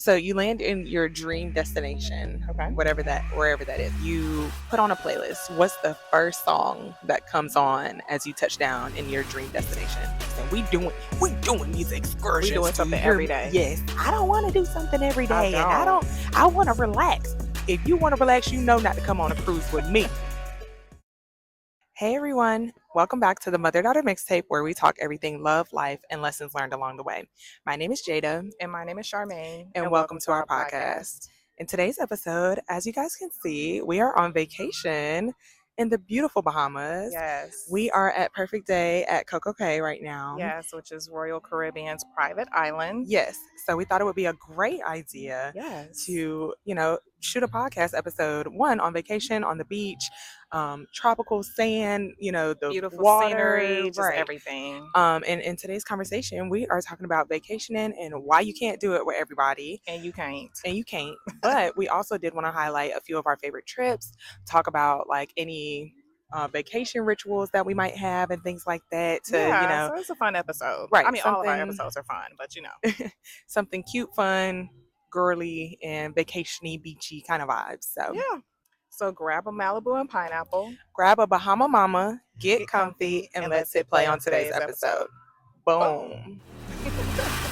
So you land in your dream destination, Okay. wherever that is. You put on a playlist. What's the first song that comes on as you touch down in your dream destination? And we doing these We excursions. doing Do you something hear every me? day. Yes. I don't want to do something every I day, and don't. I want to relax. If you want to relax, you know not to come on a cruise with me. Hey everyone, welcome back to the Mother Daughter Mixtape where we talk everything love, life, and lessons learned along the way. My name is Jada, And my name is Charmaine, and and welcome welcome to to our our podcast. podcast. In today's episode, as you guys can see, we are on vacation in the beautiful Bahamas. Yes. We are at Perfect Day at Coco Cay right now. Yes, which is Royal Caribbean's private island. Yes. So we thought it would be a great idea Yes. to, shoot a podcast episode one on vacation on the beach, tropical sand, the Beautiful water, scenery, just right. everything. And in today's conversation, we are talking about vacationing and why you can't do it with everybody. And you can't. And you can't. But we also did want to highlight a few of our favorite trips, talk about like any vacation rituals that we might have and things like that to, Yeah, so it's a fun episode. I right, mean, all of our something episodes are fun, but you know. something cute, fun, girly, and vacationy, beachy kind of vibes. So Yeah. So grab a Malibu and pineapple, grab a Bahama Mama, get get comfy, comfy, and and let's let's hit hit play play on on today's today's episode. episode. Boom. Boom.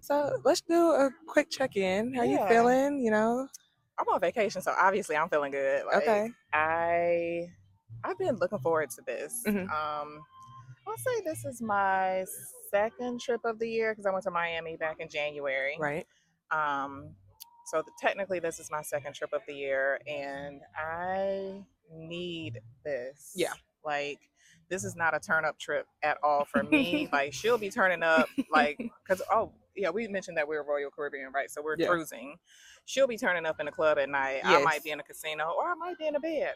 So let's do a quick check-in. How you Yeah. feeling? I'm on vacation, so obviously I'm feeling good. Like Okay. I've been looking forward to this. Hmm. I'll say this is my second trip of the year because I went to Miami back in January. Right. Um, so technically, this is my second trip of the year, and I need this. Yeah. Like, this is not a turn up trip at all for me. Like, she'll be turning up, like, because, oh, yeah, we mentioned that we're Royal Caribbean, right? So we're Yeah. cruising. She'll be turning up in a club at night. I Yes. might be in a casino, or I might be in a bed.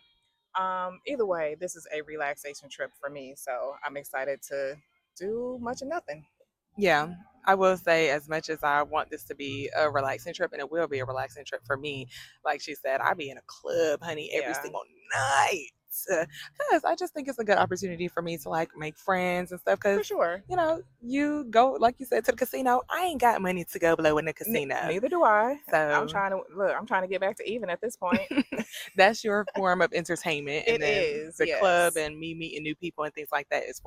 Either way, this is a relaxation trip for me. So I'm excited to do much of nothing. Yeah, I will say, as much as I want this to be a relaxing trip, and it will be a relaxing trip for me, like she said, I be in a club, honey, every Yeah. single night. Because I just think it's a good opportunity for me to like make friends and stuff. For Because, sure. you go, like you said, to the casino. I ain't got money to go blow in the casino. Neither do I. I'm So trying to look. I'm trying to get back to even at this point. that's your form of entertainment. And It then is, the club yes. and me meeting new people and things like that is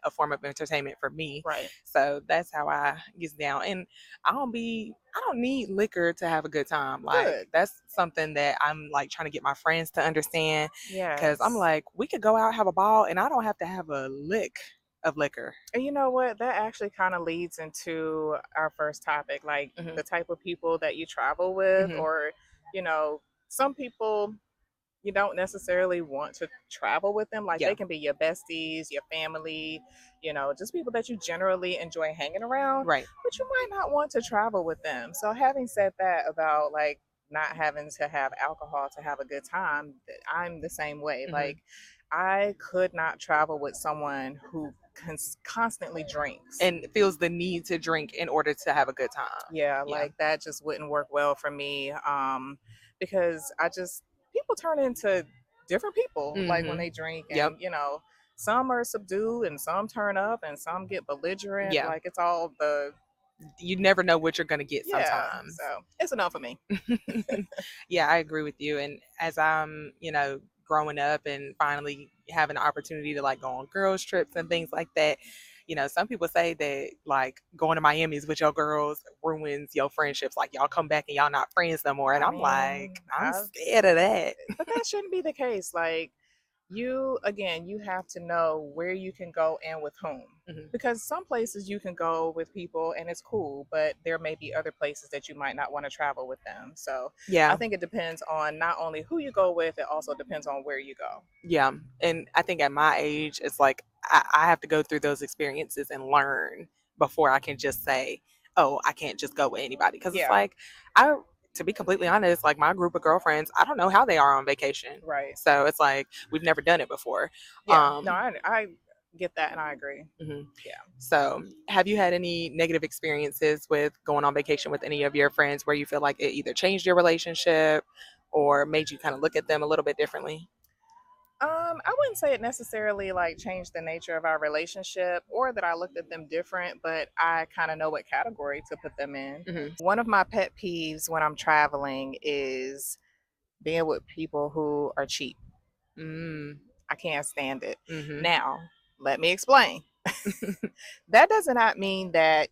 a form of entertainment for me. Right. So that's how I get down. And I don't need liquor to have a good time. Like Good. that's something that I'm like trying to get my friends to understand. Because I'm Yes. like, we could go out, have a ball, and I don't have to have a lick of liquor. And you know what? That actually kind of leads into our first topic, like Hmm. the type of people that you travel with, Hmm. or, you know, some people you don't necessarily want to travel with them. Like Yeah. they can be your besties, your family, just people that you generally enjoy hanging around, Right. but you might not want to travel with them. So having said that about like not having to have alcohol to have a good time, I'm the same way. Hmm. Like I could not travel with someone who constantly drinks. And feels the need to drink in order to have a good time. Yeah, Yeah. like that just wouldn't work well for me. Because people turn into different people like when Hmm. they drink, Yep. and some are subdued and some turn up and some get belligerent. Yeah. Like it's all the You never know what you're going to get yeah. sometimes. So it's enough for me. Yeah, I agree with you. And as I'm, growing up and finally having the opportunity to like go on girls' trips and things like that, some people say that like going to Miami's with your girls ruins your friendships. Like y'all come back and y'all not friends no more. And I I'm mean, like, I'm scared of that. but that shouldn't be the case. Like you have to know where you can go and with whom. Hmm. Because some places you can go with people and it's cool, but there may be other places that you might not want to travel with them. So I Yeah. think it depends on not only who you go with, it also depends on where you go. Yeah. And I think at my age, it's like I have to go through those experiences and learn before I can just say, oh, I can't just go with anybody. Because it's Yeah. like, to be completely honest, like my group of girlfriends, I don't know how they are on vacation. Right. So it's like, we've never done it before. Yeah. No, I get that, and I agree. Hmm. Yeah. So, have you had any negative experiences with going on vacation with any of your friends where you feel like it either changed your relationship or made you kind of look at them a little bit differently? I wouldn't say it necessarily like changed the nature of our relationship or that I looked at them different, but I kind of know what category to put them in. Hmm. One of my pet peeves when I'm traveling is being with people who are cheap. Mm. I can't stand it. Hmm. Now, let me explain. That does not mean that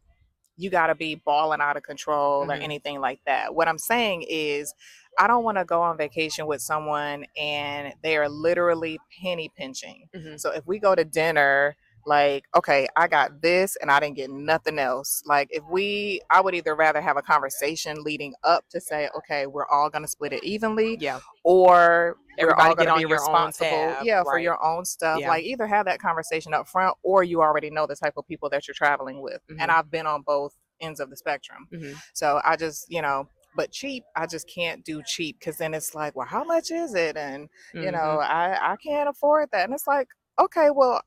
you got to be balling out of control or Hmm. anything like that. What I'm saying is, I don't want to go on vacation with someone and they are literally penny pinching. Hmm. So if we go to dinner, like, okay, I got this and I didn't get nothing else. Like, I would either rather have a conversation leading up to say, okay, we're all going to split it evenly, Yeah. or we're Everybody all going get to be on your own responsible, tab. yeah, for Right. your own stuff. Yeah. Like, either have that conversation up front or you already know the type of people that you're traveling with. And Hmm. I've been on both ends of the spectrum. Hmm. So I just, but cheap, I just can't do cheap because then it's like, well, how much is it? And, Hmm. I can't afford that. And it's like, okay, well,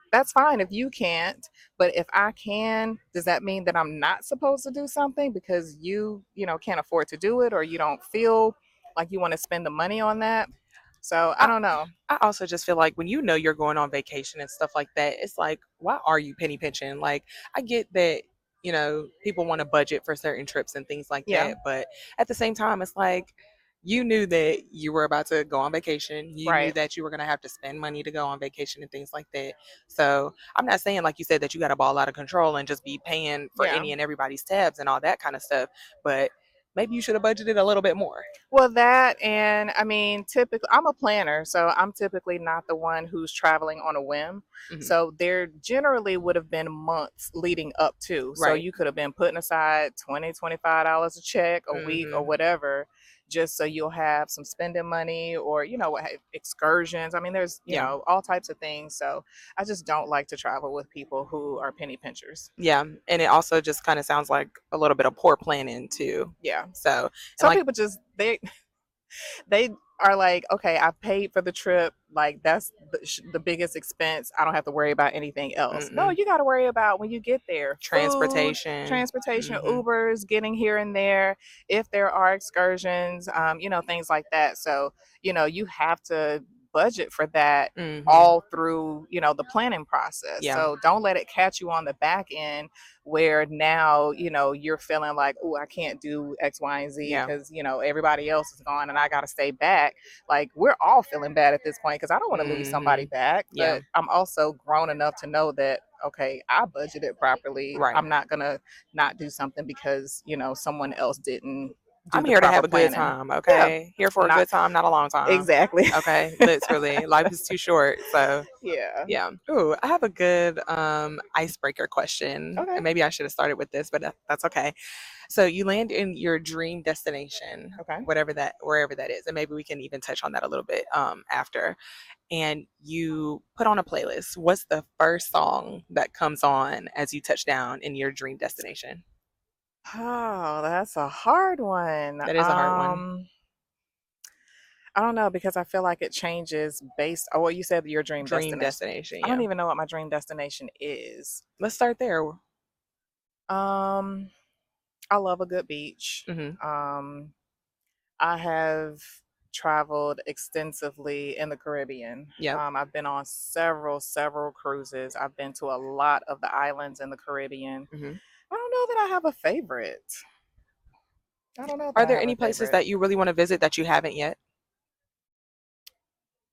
that's fine if you can't, but if I can, does that mean that I'm not supposed to do something because can't afford to do it, or you don't feel like you want to spend the money on that? So I I, don't know. I also just feel like when you know you're going on vacation and stuff like that, it's like, why are you penny pinching? Like, I get that, people want to budget for certain trips and things like Yeah, that. But at the same time, it's like, you knew that you were about to go on vacation. You knew right. that you were going to have to spend money to go on vacation and things like that. So I'm not saying, like you said, that you got to ball out of control and just be paying for Yeah. any and everybody's tabs and all that kind of stuff. But maybe you should have budgeted a little bit more. Well, that, and I mean, typically, I'm a planner, so I'm typically not the one who's traveling on a whim. Hmm. So there generally would have been months leading up to. So Right. you could have been putting aside $20, $25 a check a week or Hmm. whatever, just so you'll have some spending money or, excursions. I mean, there's, Yeah. all types of things. So I just don't like to travel with people who are penny pinchers. Yeah, and it also just kind of sounds like a little bit of poor planning too. Yeah. So, and Some like, people just, they are like, okay, I paid for the trip. Like that's the biggest expense. I don't have to worry about anything else. No, mm-mm, you got to worry about when you get there: food, transportation. transportation, Hmm. Ubers, getting here and there. If there are excursions, things like that. So you have to budget for that Hmm. all through the planning process. Yeah, So don't let it catch you on the back end where now you're feeling like, oh, I can't do X, Y, and Z yeah. because everybody else is gone and I got to stay back. Like we're all feeling bad at this point because I don't want to leave somebody Hmm. back, Yeah, but I'm also grown enough to know that, okay, I budgeted properly. right. I'm not gonna not do something because someone else didn't do I'm the here to proper have a good planning. time, Yeah, okay? Here for a not good time, not a long time. exactly. Okay, literally. Life is too short. So, Yeah. yeah. Ooh, I have a good icebreaker question. Okay. And maybe I should have started with this, but that's okay. So you land in your dream destination, Okay. wherever that is, and maybe we can even touch on that a little bit after. And you put on a playlist. What's the first song that comes on as you touch down in your dream destination? Oh, that's a hard one. That is a hard one. I don't know because I feel like it changes based on what you said your dream Dream destination. destination, I don't yeah. even know what my dream destination is. Let's start there. Um, I love a good beach. Hmm. Um, I have traveled extensively in the Caribbean. Yep. I've been on several cruises. I've been to a lot of the islands in the Caribbean. Hmm. I don't know that I have a favorite. I don't know that Are I there have a any places favorite. that you really want to visit that you haven't yet?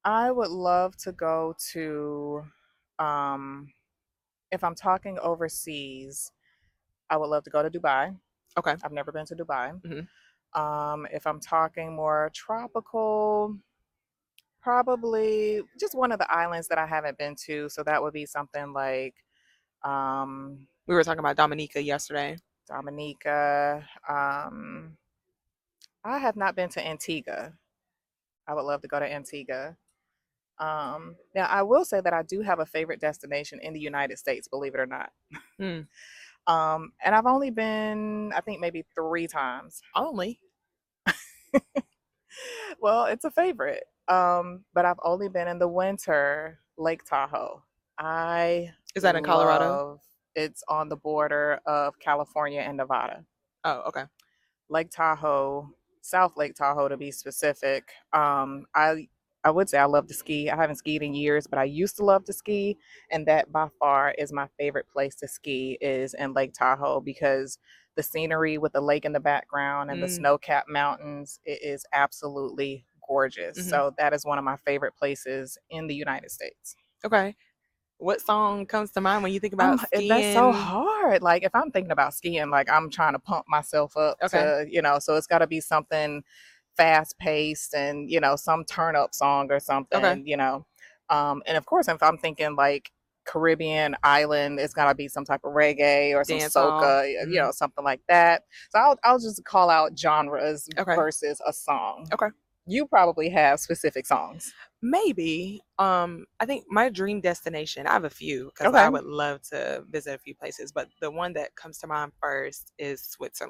I would love to go to, um, if I'm talking overseas, I would love to go to Dubai. Okay. I've never been to Dubai. Hmm. If I'm talking more tropical, probably just one of the islands that I haven't been to. So that would be something like um, We were talking about Dominica yesterday. Dominica. I have not been to Antigua. I would love to go to Antigua. Now, I will say that I do have a favorite destination in the United States, believe it or not. Hmm. And I've only been, I think, maybe 3 times. Only. Well, it's a favorite. But I've only been in the winter, Lake Tahoe. I Is that in Colorado? love it's on the border of California and Nevada. Oh, okay. Lake Tahoe, South Lake Tahoe to be specific. I would say I love to ski. I haven't skied in years, but I used to love to ski, and that by far is my favorite place to ski is in Lake Tahoe because the scenery with the lake in the background and the Mm, snow-capped mountains, it is absolutely gorgeous. hmm. So that is one of my favorite places in the United States. Okay. What song comes to mind when you think about That's so skiing? hard. Like if I'm thinking about skiing, like I'm trying to pump myself up Okay. to, so it's got to be something fast paced and, some turn up song or Okay. something. And of course, if I'm thinking like Caribbean island, it's got to be some type of reggae or some Dance hall. soca, Hmm. something like that. So I'll just call out genres Okay. versus a song. Okay. You probably have specific songs. Maybe. I think my dream destination, I have a few because I Okay. would love to visit a few places, but the one that comes to mind first is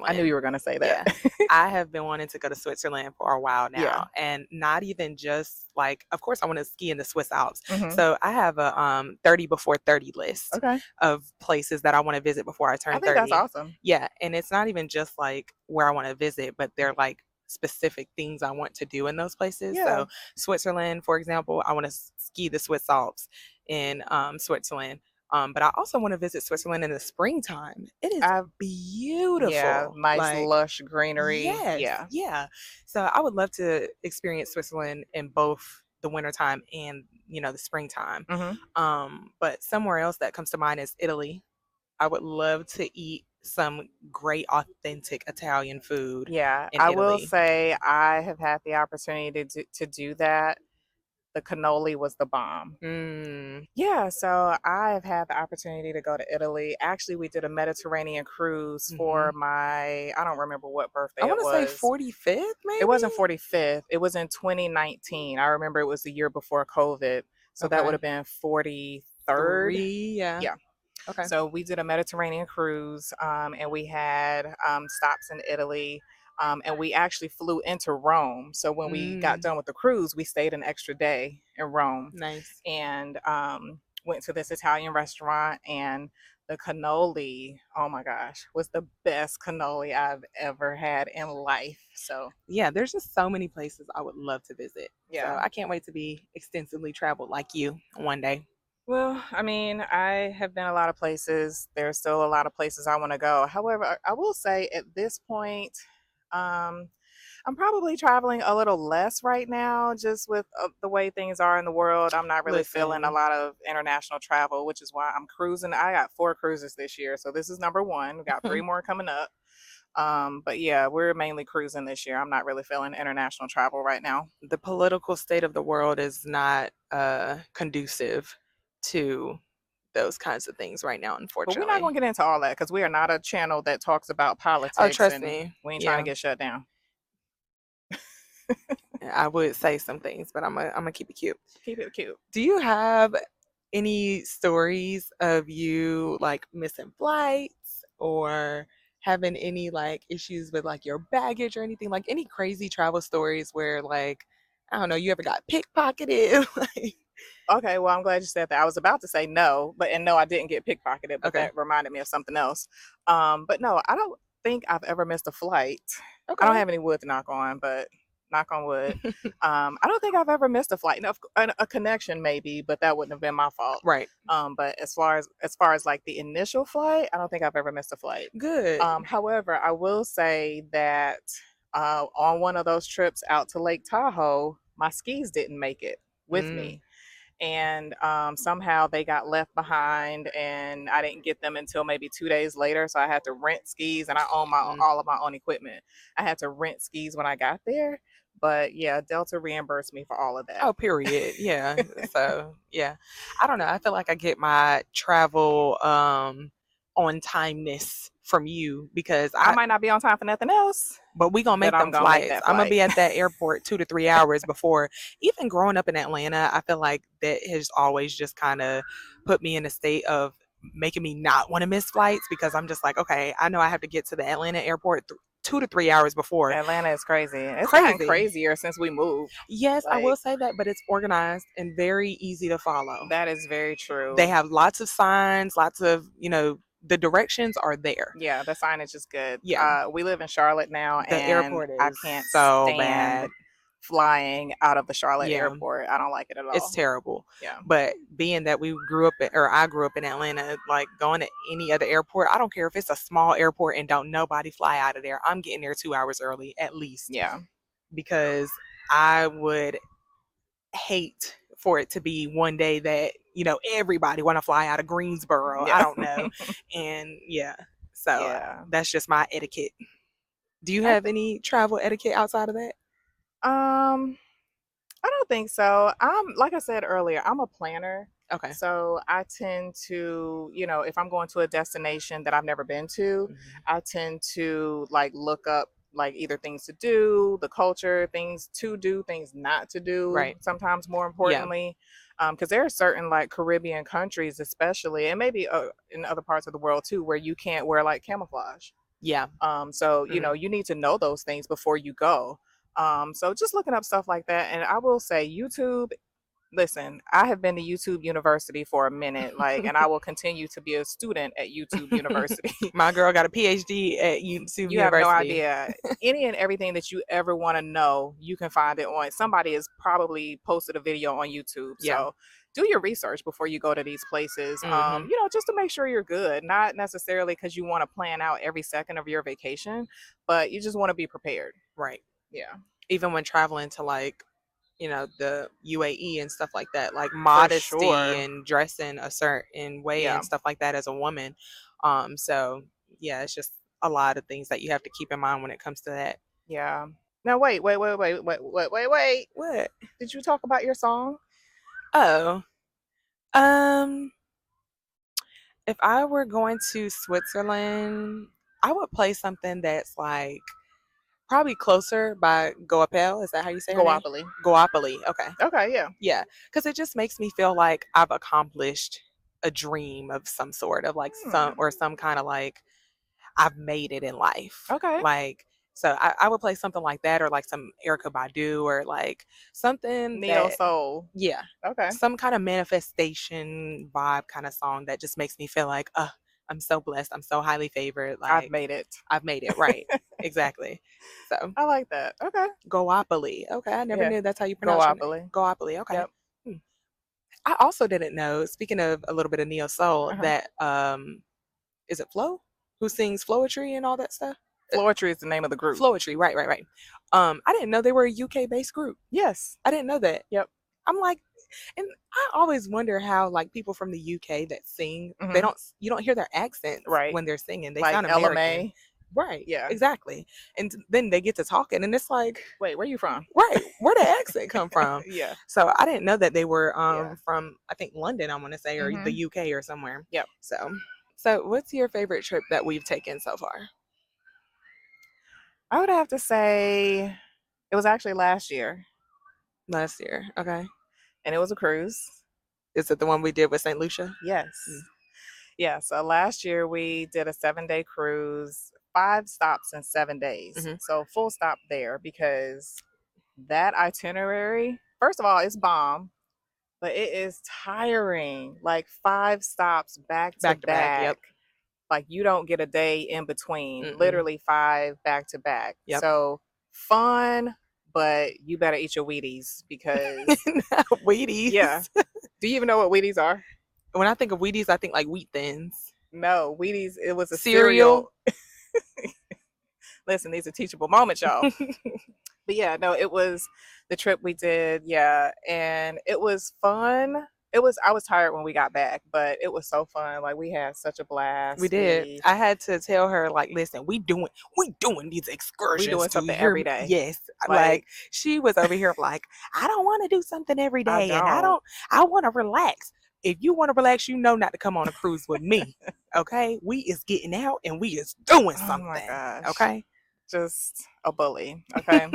I knew Switzerland. you were going to say that. Yeah. I have been wanting to go to Switzerland for a while Yeah. now, and not even just like, of course I want to ski in the Swiss Alps. Hmm. So I have a 30 before 30 list Okay. of places that I want to visit before I I turn think that's 30. awesome. Yeah, and it's not even just like where I want to visit, but they're like specific things I want to do in those places. Yeah. So Switzerland, for example, I want to ski the Swiss Alps in Switzerland. But I also want to visit Switzerland in the springtime. It is I've Yeah, beautiful. nice Like, lush greenery. yes, Yeah. yeah. So I would love to experience Switzerland in both the wintertime and, the springtime. Hmm. But somewhere else that comes to mind is Italy. I would love to eat some great authentic Italian food Yeah, in I will Italy. say I have had the opportunity to do that. The cannoli was the bomb. Mm, Yeah, so I have had the opportunity to go to Italy. Actually, we did a Mediterranean cruise hmm. for I don't remember what I birthday it want to say was. 45th, It wasn't maybe? 45th. It was in 2019. I remember it was the year before COVID. So that would Okay. have been 43rd. 3, yeah. Yeah. Okay. So we did a Mediterranean cruise, and we had stops in Italy, and we actually flew into Rome. So when we got Mm, done with the cruise, we stayed an extra day in Rome, nice. and went to this Italian restaurant, and the cannoli, oh my gosh, was the best cannoli I've ever had in life. So Yeah, there's just so many places I would love to visit. So yeah. I can't wait to be extensively traveled like you one day. Well, I mean, I have been a lot of places. There's still a lot of places I want to go. However, I will say at this point, um, I'm probably traveling a little less right now, just with the way things are in the world. I'm not really feeling a Listen, lot of international travel, which is why I'm cruising. I got 4 cruises this year, so this is number one. We got three more coming up. But yeah, we're mainly cruising this year. I'm not really feeling international travel right now. the political state of the world is not conducive to those kinds of things right now, But we're not unfortunately. going to get into all that because we are not a channel that talks about Oh, politics, trust and me. we ain't trying to Yeah, get shut down. I would say some things, but I'm gonna keep it cute. Keep it cute. Do you have any stories of you like missing flights or having any like issues with like your baggage or anything? Like any crazy travel stories where like I don't know, you ever got pickpocketed? Like, Okay, well, I'm glad you said that. I was about to say no, but and no, I didn't get pickpocketed, but okay. that reminded me of something else. But no, I don't think I've ever missed a flight. I don't Okay. have any wood to knock on, but knock on wood. I don't think I've ever missed a flight. No, a connection maybe, but that wouldn't have been my fault. Right. But as far as like the initial flight, I don't think I've ever missed a flight. Good. However, I will say that on one of those trips out to Lake Tahoe, my skis didn't make it with Mm, me, and somehow they got left behind, and I didn't get them until maybe 2 days later, so I had to rent skis, and I own my mm. all of my own equipment. I had to rent skis when I got there, but yeah, Delta reimbursed me for all of that. Oh, period. Yeah. So, yeah. I don't know. I feel like I get my travel on timeness from you because I I might not be on time for nothing else, but we gonna but make I'm them gonna make flights. that I'm gonna flight. be at that airport 2 to 3 hours before. Even growing up in Atlanta, I feel like that has always just kind of put me in a state of making me not want to miss flights because I'm just like, okay, I know I have to get to the Atlanta airport 2 to 3 hours before. Atlanta is crazy. It's gotten Crazy. crazier since we moved. Yes, I will Like, say that, but it's organized and very easy to follow. that is very They true. have lots of signs, lots of, the directions are there. Yeah, the signage is good. Yeah. We live in Charlotte now, The and airport I is can't so stand bad. flying out of the Charlotte Yeah. airport. I don't like it at It's all. terrible. Yeah. But being that I grew up in Atlanta, like going to any other airport, I don't care if it's a small airport and don't nobody fly out of there. I'm getting there 2 hours early at least, Yeah. because I would hate for it to be one day that, everybody want to fly out of Greensboro. I Yeah. don't know. And yeah, so Yeah. that's just my etiquette. Do you I have any travel etiquette outside of that? um I don't think so. Like I said earlier, I'm a planner. Okay. So I tend to, if I'm going to a destination that I've never been to, Mhm. I tend to like look up like either things to do, the culture, things to do, things not to do, Right. sometimes more Yeah. importantly. Because there are certain like Caribbean countries, especially, and maybe in other parts of the world too, where you can't wear like camouflage. Yeah. So Mhm. you need to know those things before you go. So just looking up stuff like that, and I will say YouTube. Listen, I have been to YouTube University for a minute, like, and I will continue to be a student at YouTube University. My girl got a PhD at YouTube You have no University. idea. Any and everything that you ever want to know, you can find it on. Somebody has probably posted a video on YouTube. Yeah. So do your research before you go to these places. Mhm. Just to make sure you're good. Not necessarily because you want to plan out every second of your vacation, but you just want to be prepared. Right. Yeah, Even when traveling to, like, the UAE and stuff like that, like for modesty sure. and dressing a certain way Yeah, and stuff like that as a woman. So yeah, it's just a lot of things that you have to keep in mind when it comes to that. yeah. Now wait. What? Did you talk about your song? Oh, um, if I were going to Switzerland, I would play something that's like probably Closer by Goapel. Is that how you say her name? Goapoli. Goapoli. Okay. Okay, yeah. Yeah, because it just makes me feel like I've accomplished a dream of some sort of like Hmm. some kind of like I've made it in life. Okay. Like, so I would play something like that, or like some Erica Badu, or like something Neo that, soul. yeah, Okay. some kind of manifestation vibe kind of song that just makes me feel like, I'm so blessed. I'm so highly favored. I've Like, made it. I've made it right. Exactly. So, I like that. Okay. Goapoli. Okay, I never Yeah. knew that's how you pronounce your name. Goapoli. Goapoli. Okay. Yep. Hmm. I also didn't know, speaking of a little bit of neo soul, Uh-huh. that is it Flo who sings Floetry and all that stuff? Uh, Floetry is the name of the group. Floetry, right, right, right. I didn't know they were a UK based group. Yes. I didn't know that. Yep. I'm like, and I always wonder how like people from the UK that sing, Hmm. you don't hear their accents Right. when they're singing. They Like sound Ella American. May. Right, Yeah. exactly. And then they get to talking and it's like, Wait, where you from? right, where the accent come from? Yeah. So I didn't know that they were Yeah. from, I think, London, I want to say, or the Hmm. UK or somewhere. Yep. So what's your favorite trip that we've taken so far? I would have to say it was actually last year, Last year. Okay. and it was a cruise. Is it the one we did with St. Lucia? Yes. Mm. Yeah. So last year we did a 7 day cruise, 5 stops in 7 days. Hmm. So full stop there because that itinerary, first of all, it's bomb, but it is tiring. Like 5 stops back to Back to back. back. Yep. Like you don't get a day in between, Mm-mm. literally 5 back to back. Yep. So fun, but you better eat your Wheaties because, yeah. Wheaties. Do you even know what Wheaties are? When I think of Wheaties, I think like wheat thins. No, Wheaties, it was a Cereal. cereal. Listen, these are teachable moments, y'all. But yeah, no, it was the trip we did. Yeah. And it was fun. I was tired when we got back, but it was so fun. Like we had such a We blast. did. I had to tell her, like, listen, we doing these We excursions. doing Do you something hear every me? day. Yes. Like, Like, she was over here like, I don't want to do something every I day, and don't. I want to relax. If you want to relax, you know not to come on a cruise with me. Okay? We is getting out and we is doing Oh my something. gosh. Okay? Just a bully. Okay.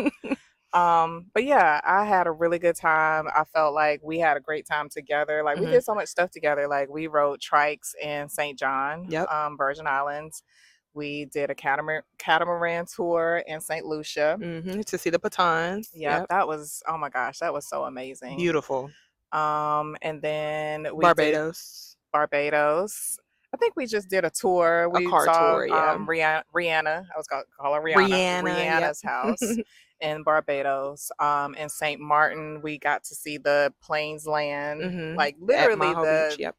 But yeah, I had a really good time. I felt like we had a great time together. Like we Hmm. did so much stuff together. Like we rode trikes in St. John, Yep. Virgin Islands. We did a catamaran tour in St. Lucia. To see the batons. Yep, Yep. that was, oh my gosh, that was so amazing. Beautiful. And then we did Barbados. Barbados. I think we just did a tour. A We car saw tour, yeah. Rihanna. I was gonna call her Rihanna. Rihanna, yep. Rihanna's house in Barbados. In Saint Martin, we got to see the planes land. Like At literally, Maho Beach, yep.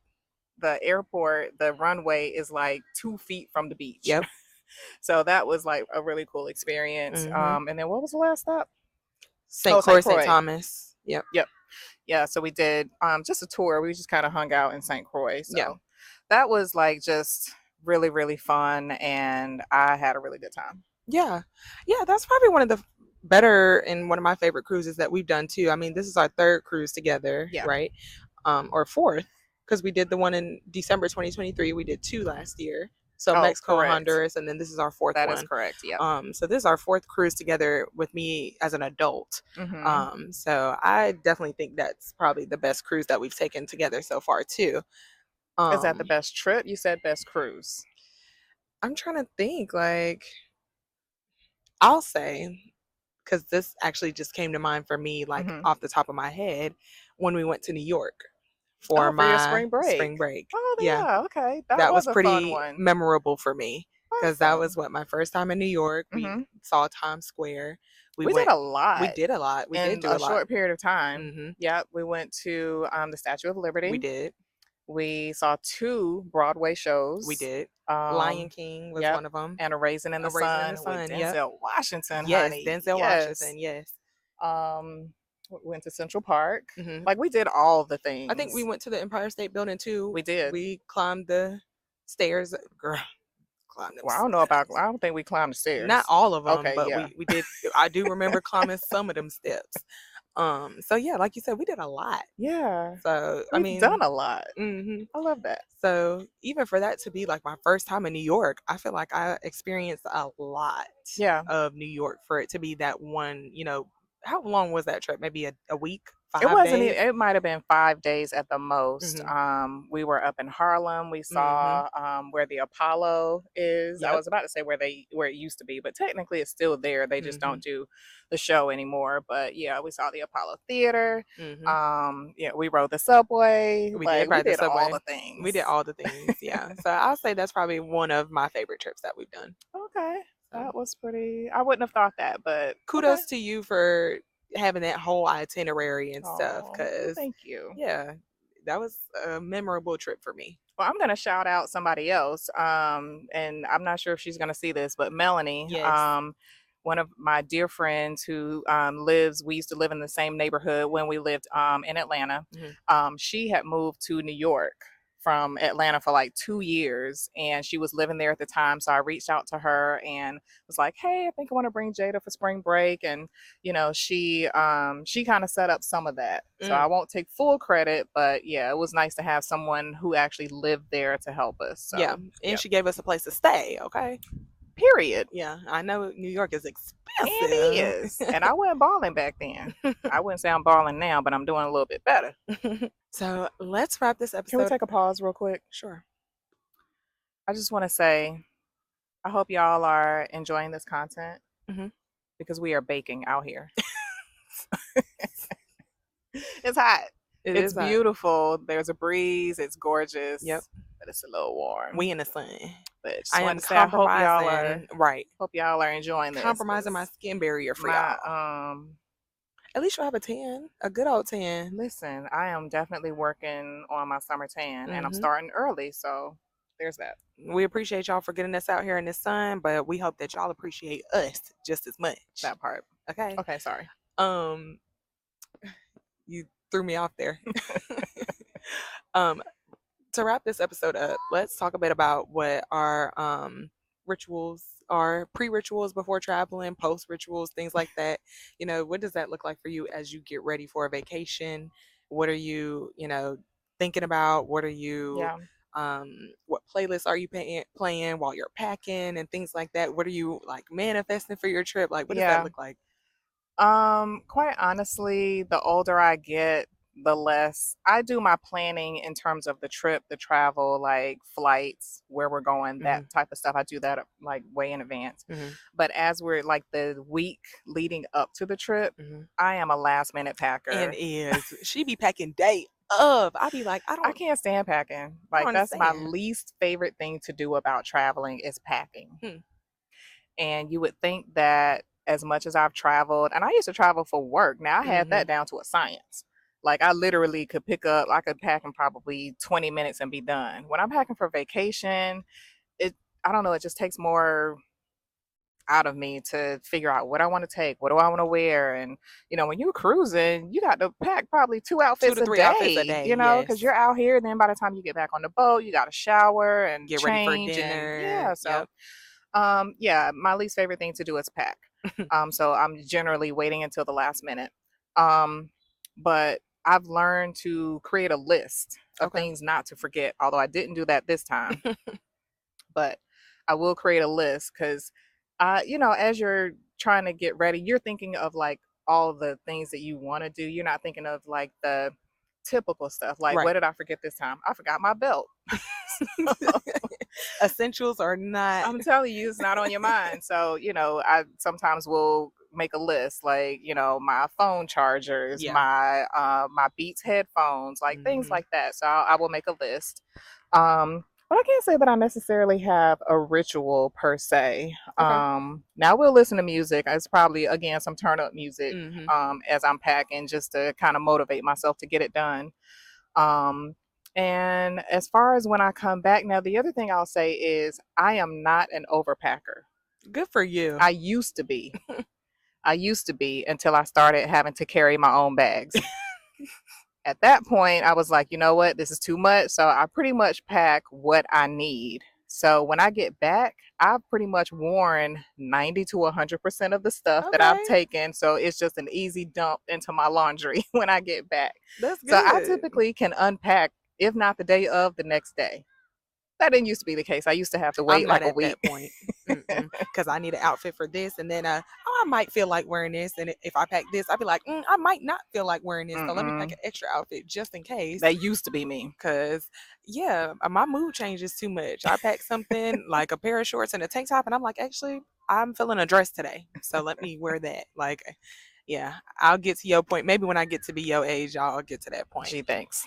the airport, the runway is like 2 feet from the beach. Yep. So that was like a really cool experience. And then what was the last stop? St. Oh, St. Croix, St. Croix. Thomas. Yep. Yep. Yeah, so we did just a tour. We just kind of hung out in St. Croix. Yeah. So that was like just really, really fun. And I had a really good time. Yeah. Yeah, that's probably one of the better and one of my favorite cruises that we've done too. I mean, this is our third cruise together, Yeah. right? Or fourth, because we did the one in December 2023. We did two last year. So Oh, Mexico and correct. Honduras, and then this is our fourth That is one. correct. Yeah. So this is our fourth cruise together with me as an adult. So I definitely think that's probably the best cruise that we've taken together so far too. Is that the Um, best trip? You said best cruise. I'm trying to think, like, I'll say, because this actually just came to mind for me, like Mm-hmm. off the top of my head, when we went to New York for Oh, for your my spring break. spring break. Oh, Yeah, yeah. Okay. That that was was a fun pretty one. memorable for me because that was Awesome. what my first time in New York. We Mm-hmm. saw Times Square. We We did went. a We lot did a lot. We did in do a a lot. short period of time. hmm Yep. We went to the Statue of We Liberty. did. We saw two Broadway We shows. did. Lion Um, King was yep, one of them. and A Raisin in A the Raisin in the Sun with Sun. Yep. Denzel Washington, Yes, honey. Denzel Yes. Washington. Yes. Um, went to Central Park. hmm Like we did all the I think we things. went to the Empire State Building too. We did. We climbed the stairs. Girl, climbed them Well, I don't know about. steps. I don't think we climbed the Not stairs. all of them, Okay, but yeah, we did. I do remember climbing some of them steps. So yeah, like you said, we did a lot. yeah. So I We've done mean, a lot. hmm I love that. so even for that to be like my first time in New York, I feel like I experienced a lot Yeah. of New York for it to be that one. How long was that trip? Maybe a week, It five wasn't. days. It might have been 5 days at the most. hmm We were up in Harlem. We hmm saw where the Apollo is. I Yep. was about to say where it used to be, but technically it's still there. They just hmm don't do the show anymore. But yeah, we saw the Apollo Theater. hmm Yeah, we rode the subway. We did Like we ride the did all subway. the We did things. all the things. Yeah. So I'll say that's probably one of my favorite trips that we've done. Okay, So that was pretty. I wouldn't have thought that, but okay. kudos to you for having that whole itinerary and stuff. Oh, well, Cause thank you. yeah, that was a memorable trip for me. Well, I'm gonna shout out somebody else. And I'm not sure if she's gonna see this, but Melanie, Yes. one of my dear friends who we used to live in the same neighborhood when we lived in Atlanta. hmm She had moved to New York from Atlanta for like 2 years, and she was living there at the time. So I reached out to her and was like, "Hey, I think I want to bring Jada for spring break." And she kind of set up some of that. So I Mm. won't take full credit, but yeah, it was nice to have someone who actually lived there to help us. Yeah. So And yep. she gave us a place to stay. Okay. Period. Yeah. I know New York is And expensive. is. And I wasn't balling back then. I wouldn't say I'm balling now, but I'm doing a little bit better. So let's wrap this Can we episode. take a pause real quick? Sure. I just want to say I hope y'all are enjoying this content hmm because we are baking out here. It's hot. It It's is hot. beautiful. There's a breeze. It's gorgeous. Yep. But it's a little warm. We in the sun. But just I wanted am to say I hope y'all are compromising. Right. enjoying this. Compromising my 'Cause skin barrier for my y'all. At least you'll have a tan, a good old tan. listen, I am definitely working on my summer tan and I'm hmm starting early, so there's that. We appreciate y'all for getting us out here in the sun, but we hope that y'all appreciate us just as much. That part. Okay. Okay, sorry. Um, you threw me off there. um, to wrap this episode up, let's talk a bit about what our rituals are, pre-rituals before traveling, post rituals, things like that. What does that look like for you as you get ready for a vacation? What are you, thinking about? What are you Yeah. what playlists are you playing while you're packing and things like that? What are you like manifesting for your trip? Like what does that Yeah. look like? Quite honestly, the older I get, the less I do my planning in terms of the trip, the travel, like flights, where we're going, Hmm. that type of stuff. I do that like way in advance. Hmm. But as we're like the week leading up to the trip, Hmm. I am a last minute And packer. is she be packing day of? I be like, I can't stand packing. I don't Like that's my understand. least favorite thing to do about traveling is packing. Hmm. And you would think that as much as I've traveled, and I used to travel for work, now I had Hmm. that down to a science. Like I literally could pick up, I could pack in probably 20 minutes and be done. When I'm packing for vacation, it, I don't know, it just takes more out of me to figure out what I want to take, what do I want to wear. And, when you're cruising, you got to pack probably two Two outfits to a three outfits a day, day. because Yes. you're out here. Then by the time you get back on the boat, you got to shower and Get ready for change. And dinner. yeah, so Yep. yeah, my least favorite thing to do is pack. So I'm generally waiting until the last minute. Um, but I've learned to create a list of Okay. things not to forget, although I didn't do that this time, but I will create a list because, as you're trying to get ready, you're thinking of like all the things that you want to do. You're not thinking of like the typical stuff. Like, what Right. did I forget this time? I forgot my belt. Essentials are not. I'm telling you, it's not on your mind. So, I sometimes will make a list, like, my phone chargers, Yeah. my Beats headphones, like things Hmm. like that. So I will make a list. But I can't say that I necessarily have a ritual per se. Okay. Now we'll listen to music. It's probably again some turn up music Hmm. as I'm packing just to kind of motivate myself to get it done. Um, and as far as when I come back, now the other thing I'll say is I am not an overpacker. Good for you. I used to be. I used to be until I started having to carry my own bags. At that point, I was like, you know what, this is too much. So I pretty much pack what I need. So when I get back, I've pretty much worn 90 to 100% of the stuff that I've Okay. taken. So it's just an easy dump into my laundry when I get back. That's So I good. typically can unpack, if not the day of, the next day. That didn't used to be the case. I used to have to I'm wait not like a at week. that point. Because I need an outfit for this, and then oh, I might feel like wearing this, and if I pack this, I'd be like, I might not feel like wearing this, so let me pack Mm-mm. an extra outfit just in case. That used to be me. Cause yeah, my mood changes too much. I pack something like a pair of shorts and a tank top, and I'm like, actually, I'm feeling a dress today, so let me wear that. Like, yeah, I'll get to your point. Maybe when I get to be your age, I'll get to that point. Gee, thanks.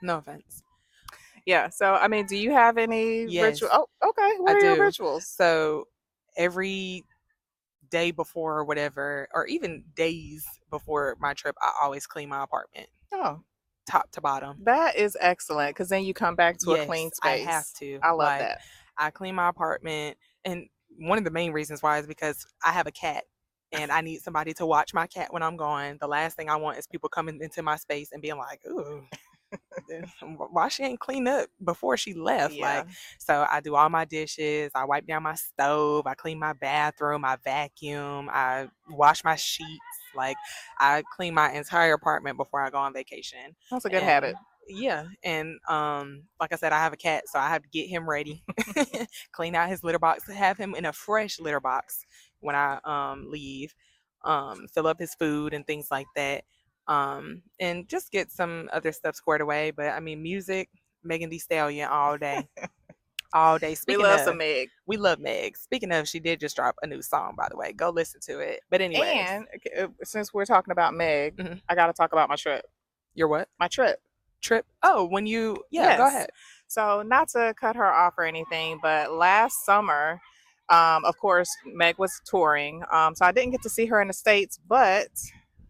No offense. Yeah. So, I mean, do you have any Yes, ritual? Oh, okay. What I are your do. rituals? So every day before or whatever, or even days before my trip, I always clean my apartment, Oh, top to bottom. that is excellent because then you come back to a Yes, clean I have space. to. I love Like, that. I clean my apartment, and one of the main reasons why is because I have a cat, and I need somebody to watch my cat when I'm gone. The last thing I want is people coming into my space and being like, "Ooh, why she ain't clean up before she left?" Yeah. Like, so I do all my dishes, I wipe down my stove, I clean my bathroom, I vacuum, I wash my sheets. Like, I clean my entire apartment before I go on vacation. That's a good And habit. yeah, and like I said, I have a cat, so I have to get him ready, clean out his litter box, have him in a fresh litter box when I leave, fill up his food and things like that, and just get some other stuff squared away. But I mean, music, Megan Thee Stallion all day, all day. We Speaking love some of, Meg. we love Meg. Speaking of, she did just drop a new song, by the way. Go listen to it. But anyways, And since we're talking about Meg, mhm. I got to talk about my trip. Your what My trip. trip? Oh, when you, yeah, go Yes. ahead. So, not to cut her off or anything, but last summer, of course, Meg was touring. So, I didn't get to see her in the States, but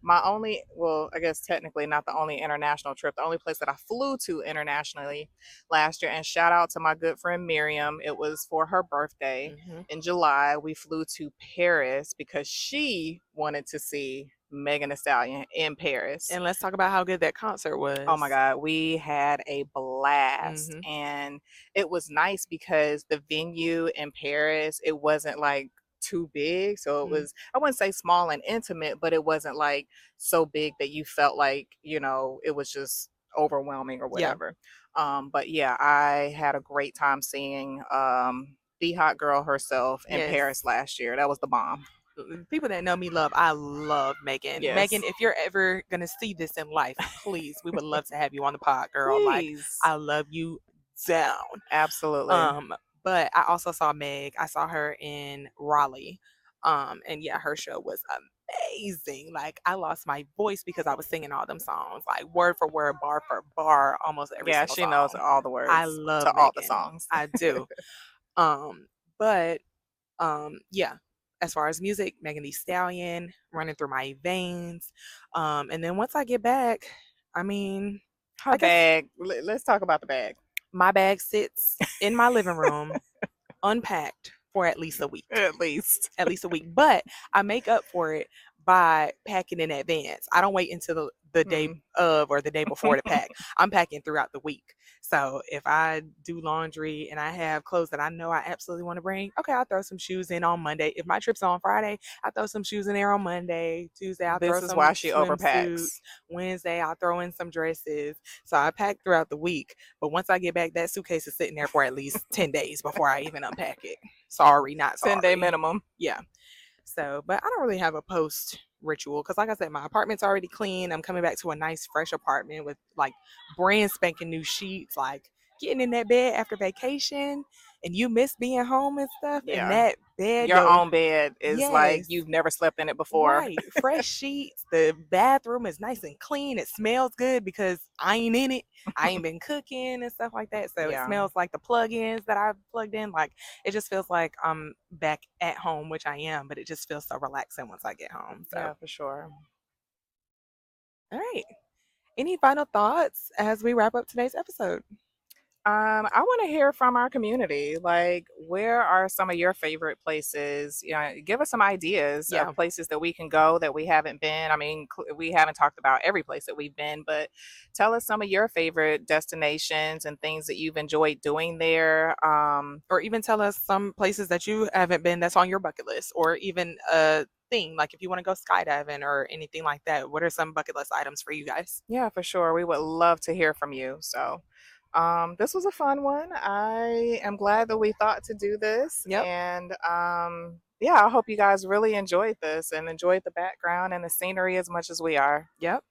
my only, well, I guess technically not the only international trip, the only place that I flew to internationally last year. And shout out to my good friend Miriam. It was for her birthday Hmm. in July. We flew to Paris because she wanted to see Megan Thee Stallion in Paris. And let's talk about how good that concert Oh my was. God, we had a blast. Hmm. And it was nice because the venue in Paris, it wasn't like too big. So it Hmm. was, I wouldn't say small and intimate, but it wasn't like so big that you felt like, it was just overwhelming or Yeah. whatever. But yeah, I had a great time seeing the hot girl herself in Yes. Paris last year. That was the bomb. people that know me love. I love Megan. Yes. Megan, if you're ever gonna see this in life, please, we would love to have you on the pod, girl. Like, Please. I love you down. Absolutely. Um, but I also saw Meg. I saw her in Raleigh. And yeah, her show was amazing. Like, I lost my voice because I was singing all them songs, like word for word, bar for bar, almost every Yeah, single she knows song. all the I words love to all the Megan. songs. I do. Um, but yeah, as far as music, Megan Thee Stallion running through my veins. And then once I get back, I mean, Her I guess bag. Let's talk about the bag. my bag sits in my living room unpacked for at least a week. At least. At least a week. But I make up for it by packing in advance. I don't wait until the day Mm. of or the day before to pack. I'm packing throughout the week. So if I do laundry and I have clothes that I know I absolutely want to bring, okay, I'll throw some shoes in on Monday. If my trip's on Friday, I'll throw some shoes in there on Monday. Tuesday, I'll throw This is why some she swimsuits. overpacks. Wednesday, I'll throw in some dresses. So I pack throughout the week. But once I get back, that suitcase is sitting there for at least 10 days before I even unpack it. Sorry, not 10-day sorry. minimum. Yeah. So, but I don't really have a post ritual because, like I said, my apartment's already clean. I'm coming back to a nice, fresh apartment with like brand spanking new sheets. Like getting in that bed after vacation, and you miss being home and stuff. And Yeah. that bed, Your yo, own bed is like yes, you've never slept in it before. right, fresh sheets. The bathroom is nice and clean. It smells good because I ain't in it. I ain't been cooking and stuff like that. So it Yeah. smells like the plug-ins that I've plugged in. Like it just feels like I'm back at home, which I am, but it just feels so relaxing once I get home. So, Yeah, for sure. all right. Any final thoughts as we wrap up today's episode? I want to hear from our community. Like, where are some of your favorite places? You know, give us some ideas of Yeah. places that we can go that we haven't been. I mean, we haven't talked about every place that we've been, but tell us some of your favorite destinations and things that you've enjoyed doing there. Or even tell us some places that you haven't been that's on your bucket list, or even a thing like if you want to go skydiving or anything like that. What are some bucket list items for you guys? Yeah, for sure. We would love to hear from you. So, this was a fun one. I am glad that we thought to do this. Yep. And yeah, I hope you guys really enjoyed this and enjoyed the background and the scenery as much as we are. Yep.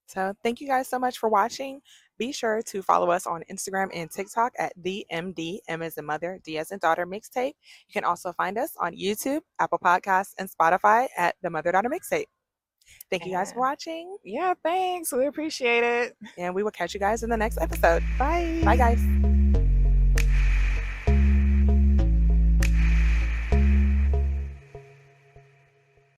So thank you guys so much for watching. Be sure to follow us on Instagram and TikTok at the MD, M as in mother, D as in daughter mixtape. You can also find us on YouTube, Apple Podcasts, and Spotify at the Mother Daughter Mixtape. Thank you guys for And watching, yeah, thanks. We appreciate it. and we will catch you guys in the next episode. Bye, Bye. guys.